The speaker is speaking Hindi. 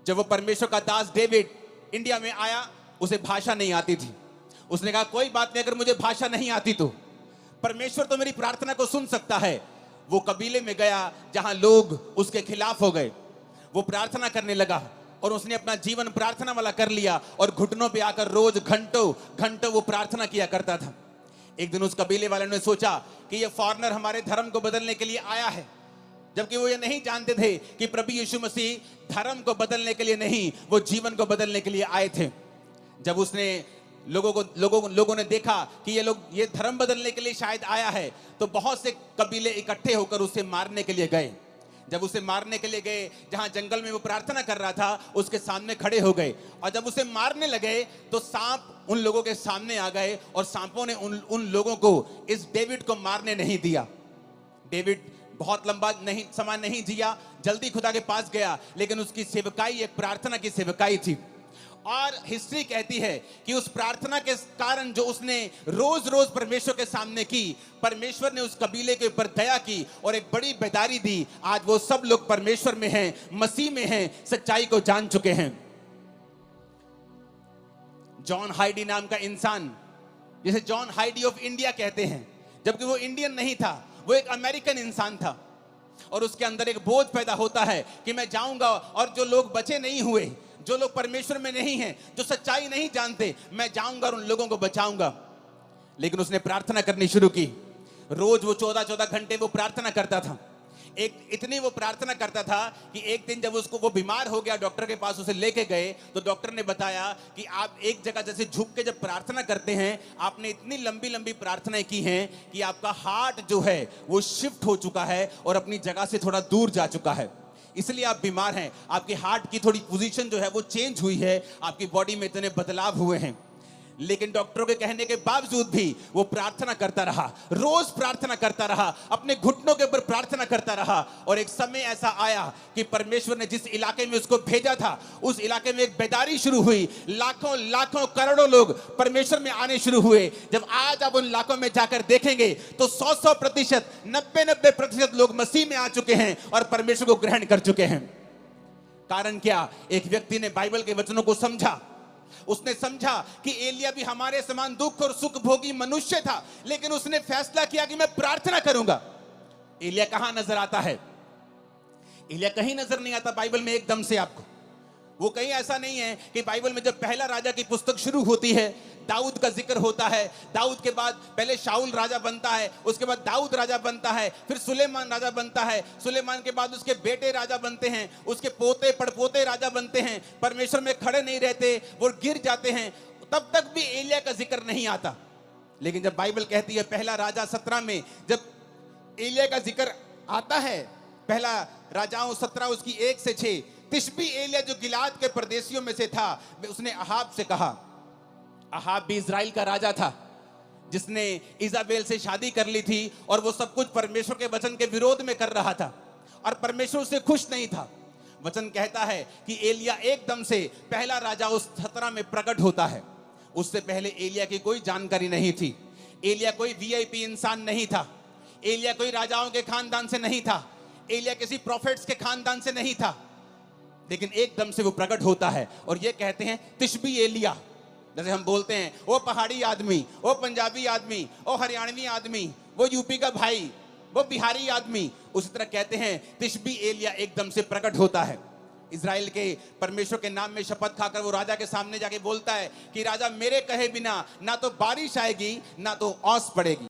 जब वो परमेश्वर का दास डेविड इंडिया में आया, उसे भाषा नहीं आती थी। उसने कहा कोई बात नहीं, अगर मुझे भाषा नहीं आती तो परमेश्वर तो मेरी प्रार्थना को सुन सकता है। वो कबीले में गया जहां लोग उसके खिलाफ हो गए। वो प्रार्थना करने लगा और उसने अपना जीवन प्रार्थना वाला कर लिया और घुटनों पे आकर रोज घंटों घंटों वो प्रार्थना किया करता था। एक दिन उस कबीले वाले ने सोचा कि ये फॉरेनर हमारे धर्म को बदलने के लिए आया है, जबकि वो ये नहीं जानते थे कि प्रभु यीशु मसीह धर्म को बदलने के लिए नहीं, वो जीवन को बदलने के लिए आए थे। जब उसने लोगों ने देखा कि ये धर्म बदलने के लिए शायद आया है, तो बहुत से कबीले इकट्ठे होकर उसे मारने के लिए गए। जब उसे मारने के लिए गए, जहां जंगल में वो प्रार्थना कर रहा था, उसके सामने खड़े हो गए और जब उसे मारने लगे तो सांप उन लोगों के सामने आ गए और सांपों ने उन लोगों को इस डेविड को मारने नहीं दिया। डेविड बहुत लंबा समय नहीं जिया, जल्दी खुदा के पास गया, लेकिन उसकी सेवकाई एक प्रार्थना की सेवकाई थी। और हिस्ट्री कहती है कि उस प्रार्थना के कारण जो उसने रोज रोज परमेश्वर के सामने की, परमेश्वर ने उस कबीले के ऊपर दया की और एक बड़ी बेदारी दी। आज वो सब लोग परमेश्वर में हैं, मसीह में हैं, सच्चाई को जान चुके हैं। जॉन हाइडी नाम का इंसान, जिसे जॉन हाइडी ऑफ इंडिया कहते हैं, जबकि वो इंडियन नहीं था, वो एक अमेरिकन इंसान था। और उसके अंदर एक बोझ पैदा होता है कि मैं जाऊंगा और जो लोग बचे नहीं हुए, जो लोग परमेश्वर में नहीं हैं, जो सच्चाई नहीं जानते, मैं जाऊंगा और उन लोगों को बचाऊंगा। लेकिन उसने प्रार्थना करनी शुरू की। रोज वो 14-14 घंटे वो प्रार्थना करता था। इतनी वो प्रार्थना करता था कि एक दिन जब वो बीमार हो गया, डॉक्टर के पास उसे लेके गए, तो डॉक्टर ने बताया कि आप एक जगह जैसे झुक के जब प्रार्थना करते हैं, आपने इतनी लंबी लंबी प्रार्थनाएं की हैं कि आपका हार्ट जो है वो शिफ्ट हो चुका है और अपनी जगह से थोड़ा दूर जा चुका है, इसलिए आप बीमार हैं। आपके हार्ट की थोड़ी पोजीशन जो है वो चेंज हुई है, आपकी बॉडी में इतने बदलाव हुए हैं। लेकिन डॉक्टरों के कहने के बावजूद भी वो प्रार्थना करता रहा, रोज प्रार्थना करता रहा, अपने घुटनों के ऊपर प्रार्थना करता रहा। और एक समय ऐसा आया कि परमेश्वर ने जिस इलाके में उसको भेजा था, उस इलाके में एक बेदारी शुरू हुई। लाखों लाखों करोड़ों लोग परमेश्वर में आने शुरू हुए। जब आज आप उन इलाकों में जाकर देखेंगे तो 100% 90% लोग मसीह में आ चुके हैं और परमेश्वर को ग्रहण कर चुके हैं। कारण क्या? एक व्यक्ति ने बाइबल के वचनों को समझा। उसने समझा कि एलिया भी हमारे समान दुख और सुख भोगी मनुष्य था, लेकिन उसने फैसला किया कि मैं प्रार्थना करूंगा। एलिया कहां नजर आता है? एलिया कहीं नजर नहीं आता बाइबल में एकदम से आपको। वो कहीं ऐसा नहीं है कि बाइबल में जब पहला राजा की पुस्तक शुरू होती है, दाऊद का जिक्र होता है। दाऊद के बाद पहले शाऊल राजा बनता है, उसके बाद दाऊद राजा बनता है, फिर सुलेमान राजा बनता है, सुलेमान के बाद उसके बेटे राजा बनते हैं, उसके पोते पड़पोते राजा बनते हैं। परमेश्वर में खड़े नहीं रहते, वो गिर जाते हैं। तब तक भी एलिया का जिक्र नहीं आता। लेकिन जब बाइबल कहती है पहला राजा 17 में जब एलिया का जिक्र आता है, पहला राजाओं 17 उसकी 1 से 6, तिशबी एलिया जो गिलाद के परदेशियों में से था, उसने अहाब से कहा। अहाब भी इजराइल का राजा था, जिसने इजाबेल से शादी कर ली थी और वो सब कुछ परमेश्वर के वचन के विरोध में कर रहा था और परमेश्वर उससे खुश नहीं था। वचन कहता है कि एलिया एकदम से पहला राजा उस 17 में प्रकट होता है। उससे पहले एलिया की कोई जानकारी नहीं थी। एलिया कोई वीआईपी इंसान नहीं था। एलिया कोई राजाओं के खानदान से नहीं था। एलिया किसी प्रॉफिट्स के खानदान से नहीं था। लेकिन एकदम से वो प्रकट होता है और ये कहते हैं तिशबी एलिया। जैसे हम बोलते हैं वो पहाड़ी आदमी, वो पंजाबी आदमी, वो हरियाणवी आदमी, वो यूपी का भाई, वो बिहारी आदमी, उसी तरह कहते हैं तिशबी एलिया एकदम से प्रकट होता है। इजराइल के परमेश्वर के नाम में शपथ खाकर वो राजा के सामने जाके बोलता है कि राजा मेरे कहे बिना ना तो बारिश आएगी ना तो ओस पड़ेगी।